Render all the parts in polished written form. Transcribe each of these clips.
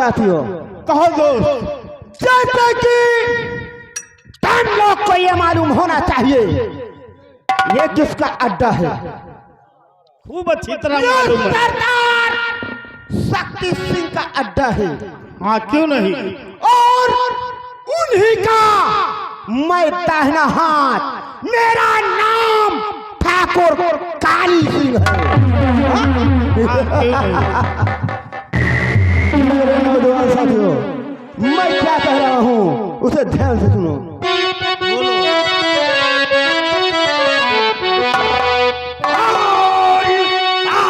साथियों, कहो दोस्त। जैसे कि तुम लोग को ये मालूम होना चाहिए ये किसका अड्डा है। खूब अच्छी तरह मालूम है। सरदार शक्ति सिंह का अड्डा है। हाँ क्यों नहीं। और उन्हीं का मैं दाहिना हाथ, मेरा नाम ठाकुर काली सिंह है। मेरे नौजवान साथियों, मैं क्या कह रहा हूँ उसे ध्यान से सुनो। बोलो।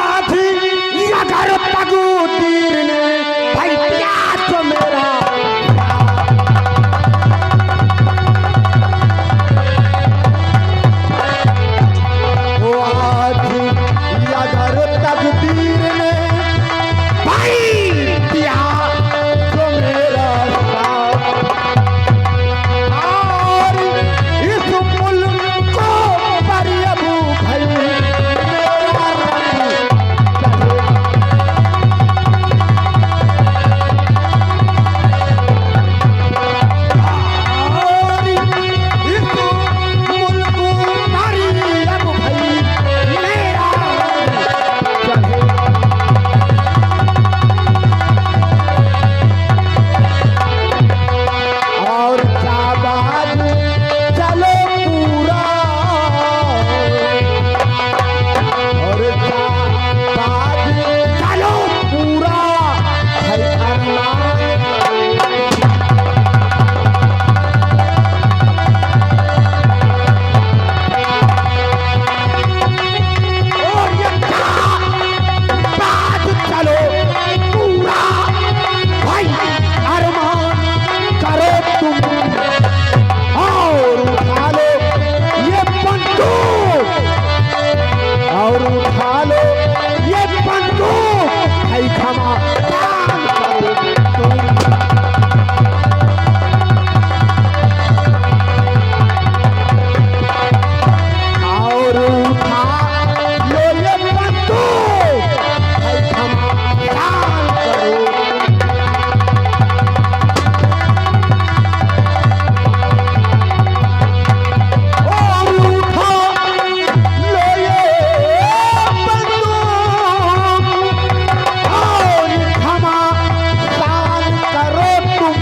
आज अगर पगुदीर ने भाई प्यास तो मेरा वो आज अगर तकदीर ने भाई दिया तो मेरा साथ, और इस मुल्क को परियबू भाई मेरा रंग और इस मुल्क को परियबू भाई मेरा रंग चढ़े। और जाबाज चलो पूरा, और जाबाज चलो पूरा है अरमान। और ये जाबाज चलो पूरा भाई अरमान करो तुम, और उठा लो ये बंदूक, और उठा लो ये बंदूक भाई क्षमा दान करो तुम। और उठा लो ये बंदूक भाई क्षमा दान करो। और उठा लो ये बंदूक और क्षमा दान करो तुम,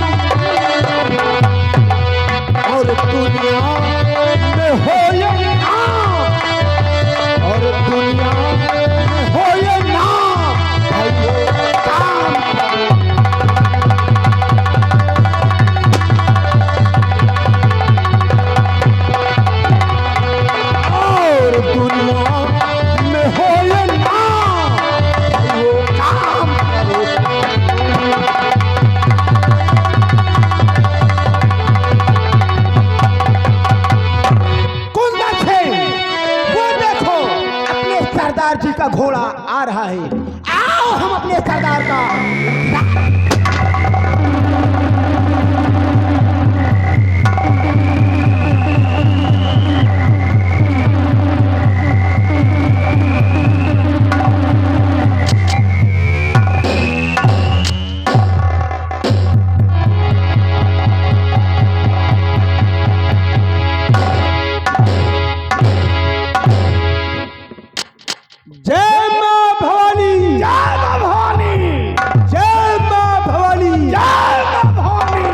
और दुनिया में हो ये नाम, और दुनिया में हो ये नाम भाई ये काम करो। और दुनिया में हो ये नाम भाई वो काम करो। कुंदन सिंह, वो देखो अपने सरदार जी का घोड़ा आ रहा है। आओ हम अपने सरदार का जय मां भवानी, जय मां भवानी, जय मां भवानी, जय मां भवानी।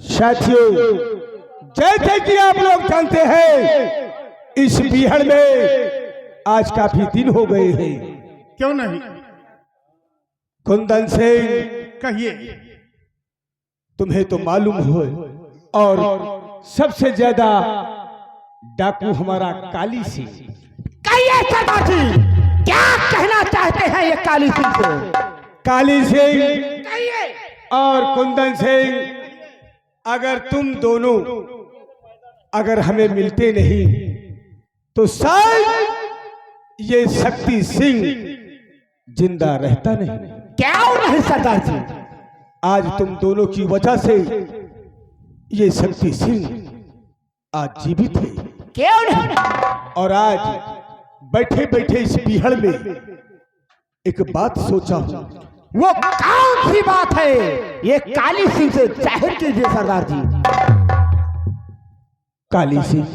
साथियों, जैसे कि आप लोग जानते हैं इस बिहड़ में आज काफी दिन हो गए हैं। क्यों नहीं। कुंदन सिंह, कहिए। तुम्हें तो मालूम हो, और सबसे ज्यादा डाकू हमारा काली सिंह। कहिए सरदार जी, क्या कहना चाहते हैं ये काली सिंह से। काली सिंह कहिए। और कुंदन सिंह, अगर तुम दोनों अगर हमें मिलते नहीं तो शायद ये शक्ति सिंह जिंदा रहता नहीं। क्यों नहीं सरदार जी, आज तुम दोनों की वजह से ये शक्ति सिंह आज जीवित है। क्यों नहीं। और आज बैठे बैठे इस बिहड़ में एक बात सोचा हूं वो कौन सी बात है? ये काली सिंह से जाहिर कीजिए सरदार जी। काली सिंह?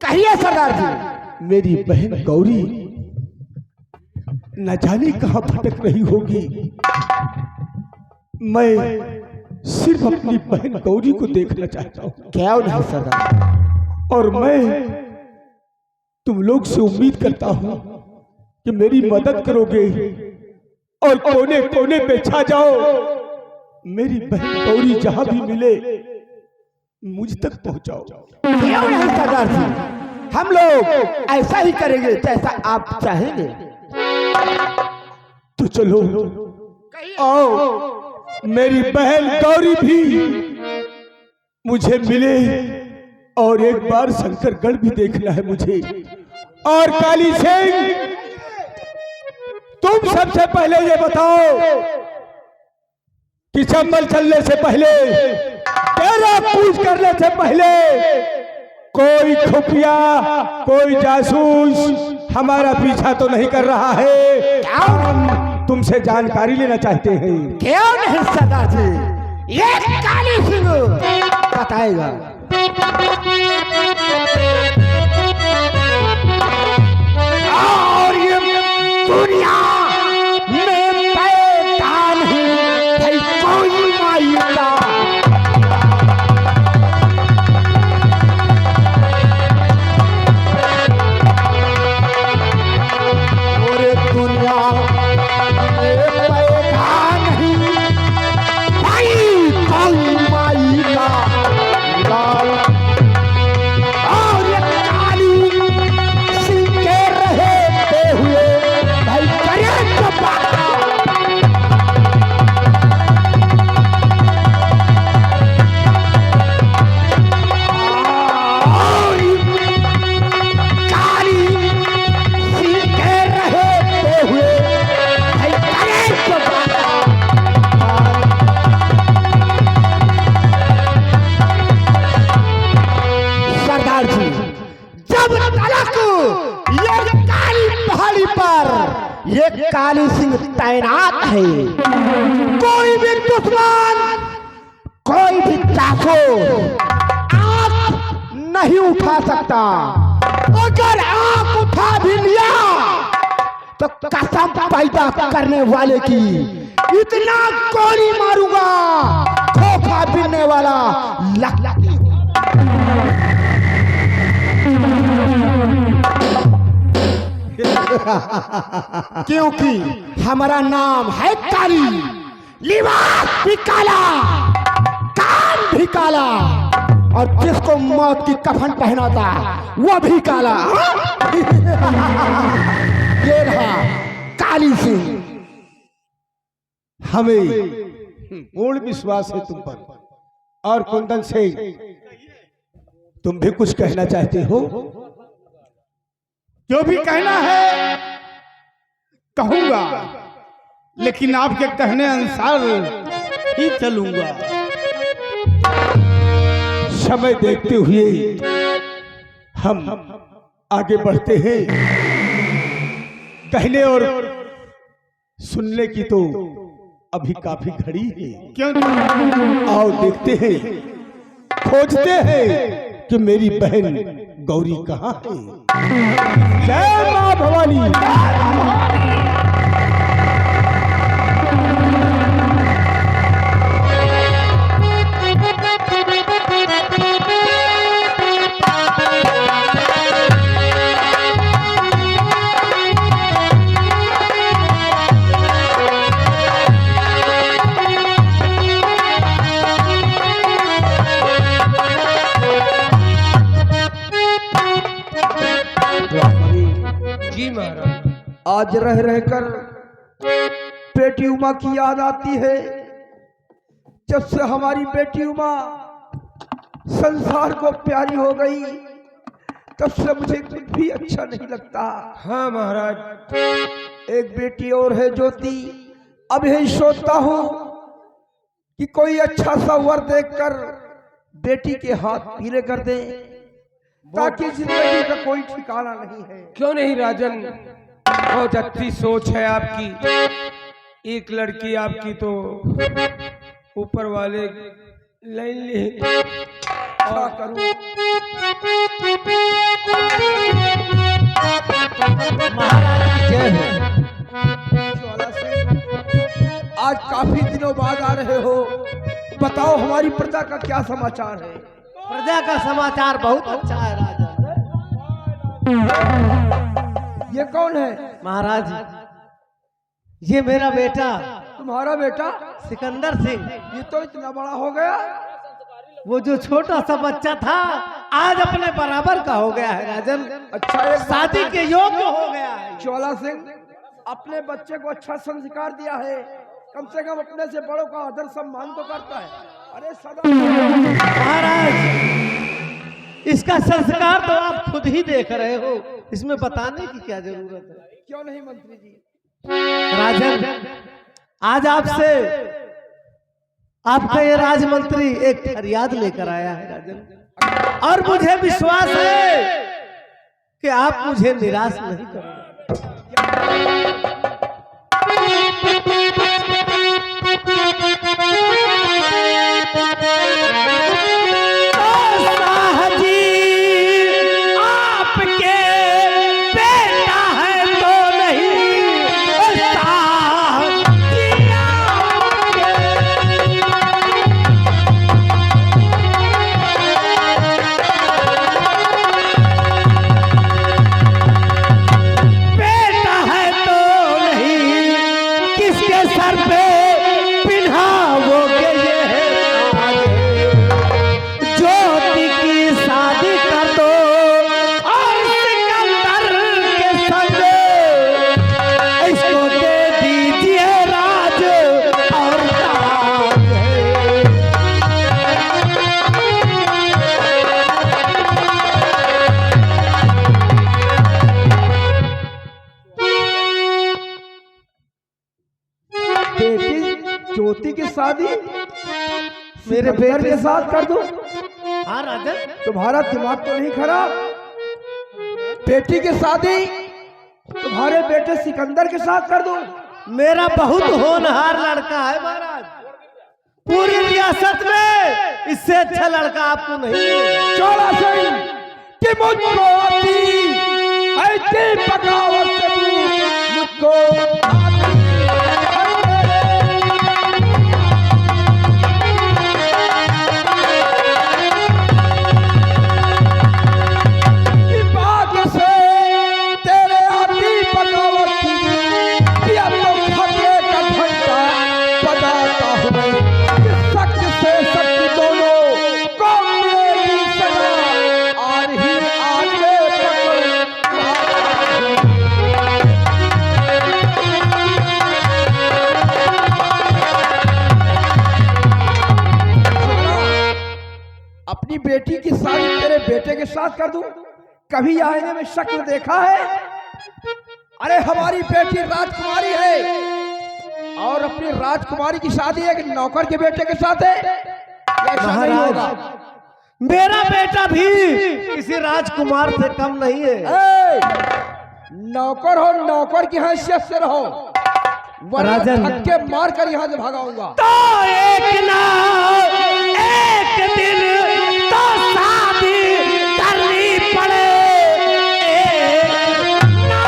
कहिए सरदार जी। मेरी बहन गौरी न जाने कहां भटक रही होगी। मैं सिर्फ अपनी बहन गौरी को देखना चाहता हूं। क्या नहीं सरदार। और मैं तुम लोग से उम्मीद करता हूं कि मेरी मदद करोगे और कोने कोने पे छा जाओ। मेरी बहन गौरी जहां भी मिले मुझ तक पहुंचाओ। क्यों नहीं सरदार जी, हम लोग ऐसा ही करेंगे जैसा आप चाहेंगे। तो चलो आओ, मेरी बहन गौरी भी मुझे मिले और एक बार शंकरगढ़ भी देखना है मुझे। और काली सिंह, तुम सबसे पहले ये बताओ कि चंबल चलने से पहले, तेरा पूछ करने से पहले कोई खुफिया, कोई जासूस हमारा पीछा तो नहीं कर रहा है? हम तुमसे जानकारी लेना चाहते हैं। क्यों नहीं सरदार जी, ये काली सिंह बताएगा। और ये दुनिया में पैदा नहीं है कोई मायूला। और दुनिया में पैदा नहीं भाई कोई मायूला। और ये काली सिंह के रहते हुए भाई करे तो बात। काली सिंह के रहते हुए भाई करे तो बात। सरदार जी, जब तलक ये काली पहाड़ी पर ये काली सिंह तैनात है, कोई भी दुश्मन, कोई भी जासूस आंख नहीं उठा सकता। अगर आंख उठा भी लिया तो कसम पैदा करने वाले की इतना गोली मारूंगा, खोखा पीने वाला लक क्योंकि हमारा नाम है काली, लिबास भी काला, काम भी काला, और जिसको मौत की कफन पहनाता वो भी काला। ये रहा काली सिंह। हमें पूर्ण विश्वास है तुम पर। और कुंदन सिंह, तुम भी कुछ कहना चाहते हो? जो भी कहना है कहूंगा, लेकिन आपके कहने अनुसार ही चलूंगा। समय देखते हुए हम आगे बढ़ते हैं। कहने और सुनने की तो अभी काफी घड़ी है। क्यों? आओ देखते हैं, खोजते हैं कि मेरी बहन गौरी कहाँ है। जय मां भवानी। आज रह रहकर बेटी उमा की याद आती है। जब से हमारी बेटी उमा संसार को प्यारी हो गई, तब से मुझे कुछ भी अच्छा नहीं लगता। हाँ महाराज, एक बेटी और है ज्योति। अब यही सोचता हूँ कि कोई अच्छा सा वर देखकर बेटी के हाथ पीले कर दे, ताकि जिंदगी का कोई ठिकाना नहीं है। क्यों नहीं राजन, बहुत अच्छी सोच है आपकी। एक लड़की आपकी तो ऊपर वाले लाइन ले क्या करूं? महाराज की जय हो। ज्वाला सिंह, आज काफी दिनों बाद आ रहे हो, बताओ हमारी प्रजा का क्या समाचार है? प्रजा का समाचार बहुत अच्छा है राजा। ये कौन है? महाराज ये मेरा बेटा तुम्हारा बेटा सिकंदर सिंह। ये तो इतना बड़ा हो गया। वो जो छोटा सा बच्चा था आज अपने बराबर का हो गया है राजन। अच्छा, एक शादी के योग्य हो गया है। ज्वाला सिंह अपने बच्चे को अच्छा संस्कार दिया है, कम से कम अपने से बड़ों का आदर सम्मान तो करता है। अरे सदा महाराज इसका संस्कार तो आप खुद ही देख रहे हो, इसमें बताने की क्या जरूरत है। क्यों नहीं मंत्री जी? राजन आज आपसे आपका ये राजमंत्री एक फरियाद लेकर आया है राजन, और मुझे विश्वास है कि आप मुझे निराश नहीं करोगे। ज्योति की शादी मेरे बेटे के साथ कर दूं? हाँ राजन, तुम्हारा दिमाग तो नहीं खराब? बेटी की शादी तुम्हारे बेटे सिकंदर के साथ कर दूं? मेरा बहुत होनहार लड़का है महाराज, पूरी रियासत में इससे अच्छा लड़का आपको नहीं मिलेगा। ज्वाला सिंह कि मुझको आती ऐसी बगावत से तू मुझको आती। अपनी बेटी की शादी तेरे बेटे के साथ कर दूं? कभी आईने में शक्ल देखा है? अरे हमारी बेटी राजकुमारी है और अपनी राजकुमारी की शादी एक नौकर के बेटे के साथ है, ऐसा नहीं होगा। मेरा बेटा भी किसी राजकुमार से कम नहीं है। नौकर हो, नौकर की हैसियत से रहो, वरना राजन। धक्के मार कर यहाँ से भगाऊंगा। तो एक ना एक दिन तो शादी करनी पड़े, एक ना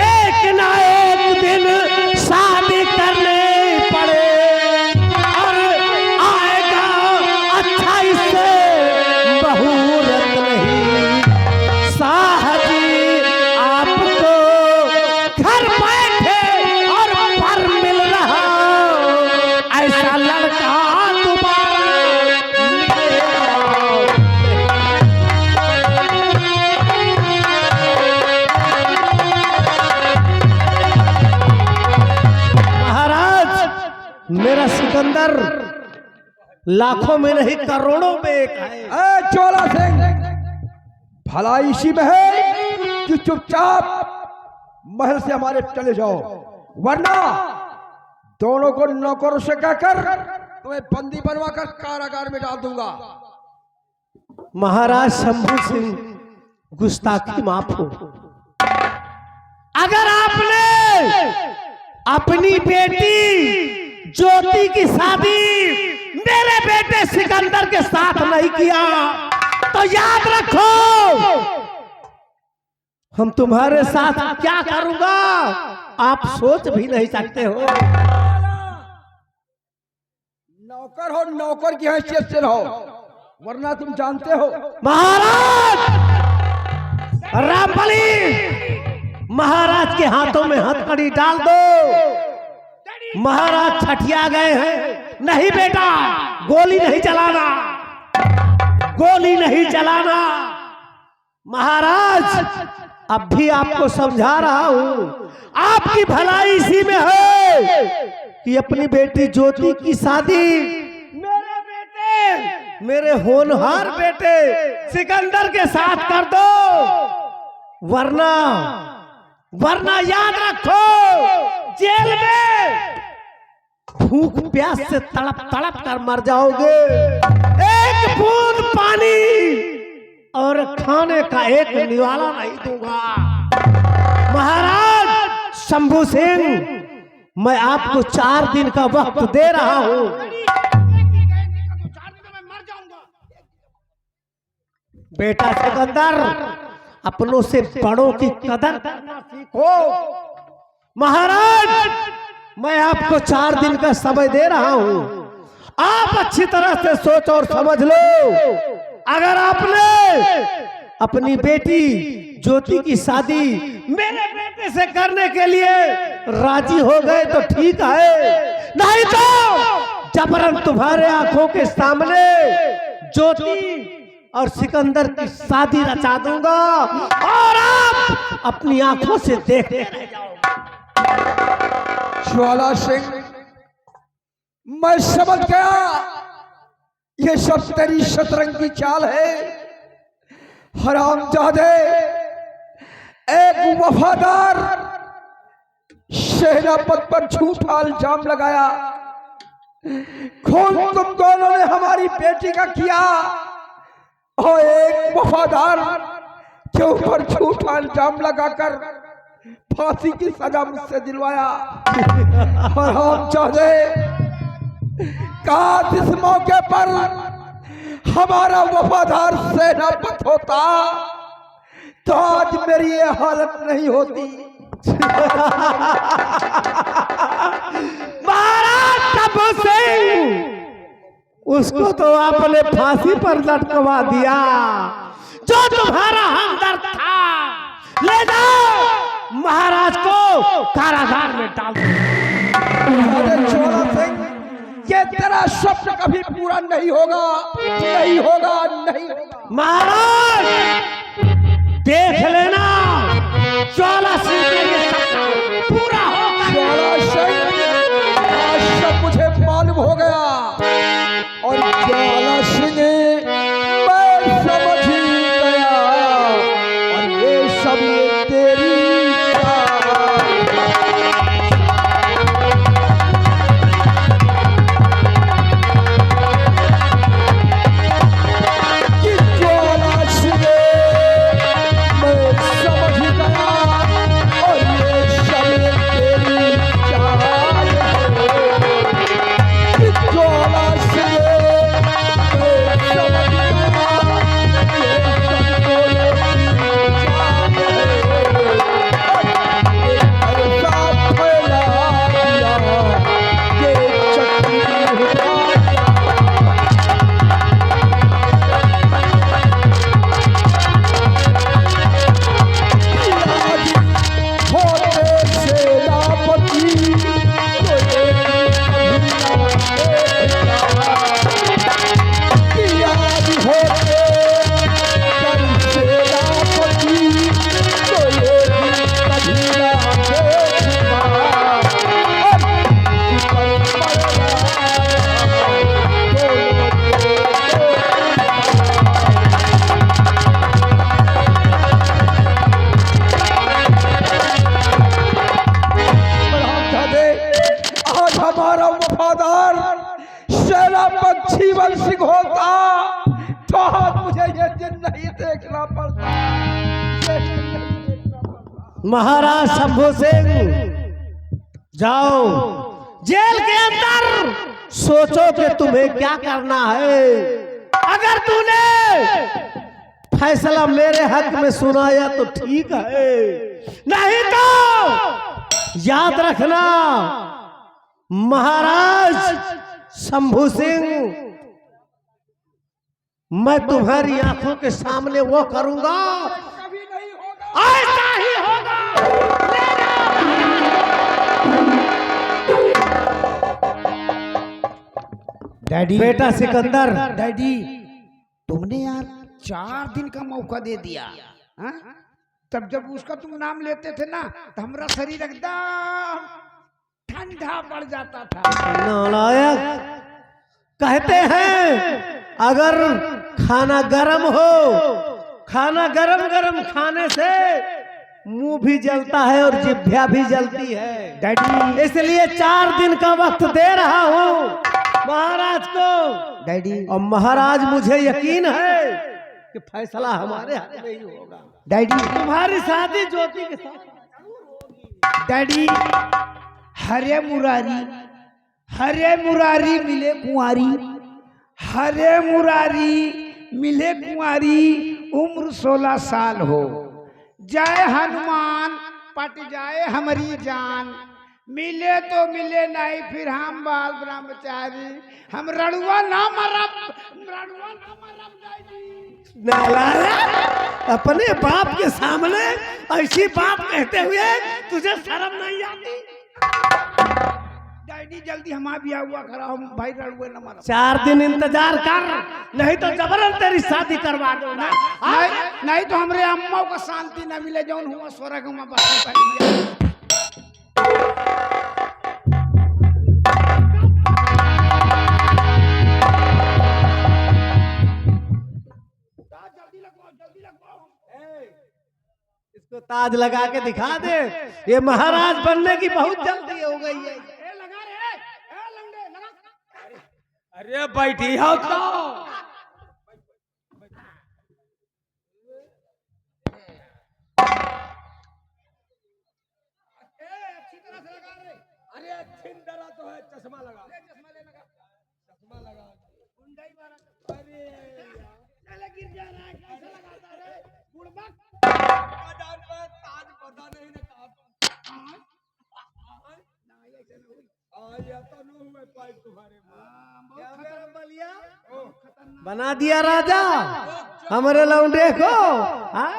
एक ना एक दिन शादी करनी पड़े, और आएगा अच्छा इससे बहुरत नहीं। साहजी आपको घर बैठे और पर मिल रहा ऐसा लड़का दोबारा मिलेगा। महाराज मेरा सिकंदर लाखों में नहीं करोड़ों में एक है। ज्वाला सिंह, भला इसी में है कि चुपचाप महल से हमारे चले जाओ, वरना दोनों को नौकरों से कहकर तुम्हें बंदी बनवाकर कारागार में डाल दूंगा। महाराज शंभू सिंह, गुस्ताखी माफ हो। अगर आपने अपनी बेटी ज्योति की शादी मेरे बेटे सिकंदर के साथ नहीं किया तो याद रखो हम तुम्हारे साथ क्या करूंगा आप सोच भी नहीं सकते हो। नौकर हो, नौकर की हैसियत से रहो, वरना तुम जानते हो। महाराज रामबली, महाराज के हाथों में हथकड़ी डाल दो। महाराज छठिया गए हैं। नहीं बेटा, गोली नहीं चलाना, गोली नहीं चलाना। महाराज अब भी आपको समझा रहा हूं, आपकी भलाई इसी में है कि अपनी बेटी ज्योति की शादी मेरे बेटे, मेरे होनहार बेटे सिकंदर के साथ कर दो, वरना याद रखो जेल में भूख प्यास से तड़प तड़प कर मर जाओगे। एक बूंद पानी और खाने का एक निवाला नहीं दूंगा। महाराज शंभू सिंह, मैं आपको 4 दिन का वक्त दे रहा हूं। बेटा सिकंदर, अपनों से बड़ों की कदर करना सीखो। महाराज मैं आपको 4 दिन का समय दे रहा हूं, आप अच्छी तरह से सोच और समझ लो। अगर आपने अपनी बेटी ज्योति की शादी मेरे बेटे से करने के लिए राजी हो गए तो ठीक है, नहीं तो जबरन तुम्हारे आंखों के सामने ज्योति और सिकंदर की शादी रचा दूंगा और आप अपनी आंखों से देखते रह जाओगे। ज्वाला सिंह, मैं समझ गया ये सब तेरी शतरंज की चाल है। हरामजादे, एक वफादार सेनापति पर झूठा इल्जाम लगाया। खून तुम दोनों ने हमारी बेटी का किया और एक वफादार के ऊपर झूठा इल्जाम लगाकर फांसी की सजा मुझसे दिलवाया। और हम चाहते काश इस मौके पर हमारा वफादार सेनापति होता तो आज मेरी ये हालत नहीं होती। महाराज शंभू सिंह, उसको तो आपने फांसी पर लटकवा दिया। जो तुम्हारा हमदर्द था, ले जाओ महाराज को कारागार में डाल दो। अरे ज्वाला सिंह, ये तेरा स्वप्न कभी पूरा नहीं होगा, नहीं होगा, नहीं होगा। महाराज देख लेना, ज्वाला सिंह के ये सपना पूरा होगा। ज्वाला सिंह, आज सब मुझे मालूम हो गया और ज्वाला सिंह मैं समझ ही गया और ये सब ये तेरी कि ज्वाला सिंह महाराज शंभू सिंह, जाओ जेल के अंदर, सोचो कि तुम्हें क्या करना है। अगर तूने फैसला मेरे हक में सुनाया तो ठीक है, नहीं तो याद रखना महाराज शंभू सिंह, मैं तुम्हारी आंखों के सामने वो करूंगा, ऐसा ही होगा। डैडी, बेटा सिकंदर, डैडी तुमने यार 4 दिन का मौका दे दिया। हाँ? तब जब उसका तुम नाम लेते थे ना तो हमारा शरीर एकदम ठंडा पड़ जाता था। नालायक, कहते हैं अगर खाना गरम हो, खाना गरम गरम खाने से मुंह भी जलता है और जिभ्या भी जलती है। डैडी, इसलिए 4 दिन का वक्त दे रहा हूँ महाराज को। डैडी, और महाराज मुझे यकीन है कि फैसला हमारे हाथ में ही होगा। डैडी, तुम्हारी शादी ज्योति के साथ। डैडी, हरे मुरारी मिले कुंवारी, हरे मुरारी मिले कुंवारी, उम्र 16 साल हो, जय हनुमान पट जाए हमारी जान, मिले तो मिले नहीं फिर हम बाल ब्रह्मचारी, हम रड़ुआ ना मरब नालायक, अपने बाप के सामने ऐसी बात कहते हुए तुझे शर्म नहीं आती? डैडी जल्दी हमारा भी हुआ कराओ भाई, रड़ुआ ना मरब। 4 दिन इंतजार कर, नहीं तो जबरन तेरी शादी करवा दूंगा। नहीं तो हमरे अम्मा को शांति न मिले, जौन हुआ स्वर्ग में बस पड़ी। इसको ताज लगा के दिखा दे, ये महाराज बनने की बहुत जल्दी हो गई है। अरे बैठी हो तो अरे अच्छी तरह तो है, चश्मा लगा, चश्मा लगा, अरे गिर जा रहा है, कैसे लगाता है बुड़बक, ताज पता नहीं ने कहा बना दिया राजा हमारे लौंडे को। हाँ?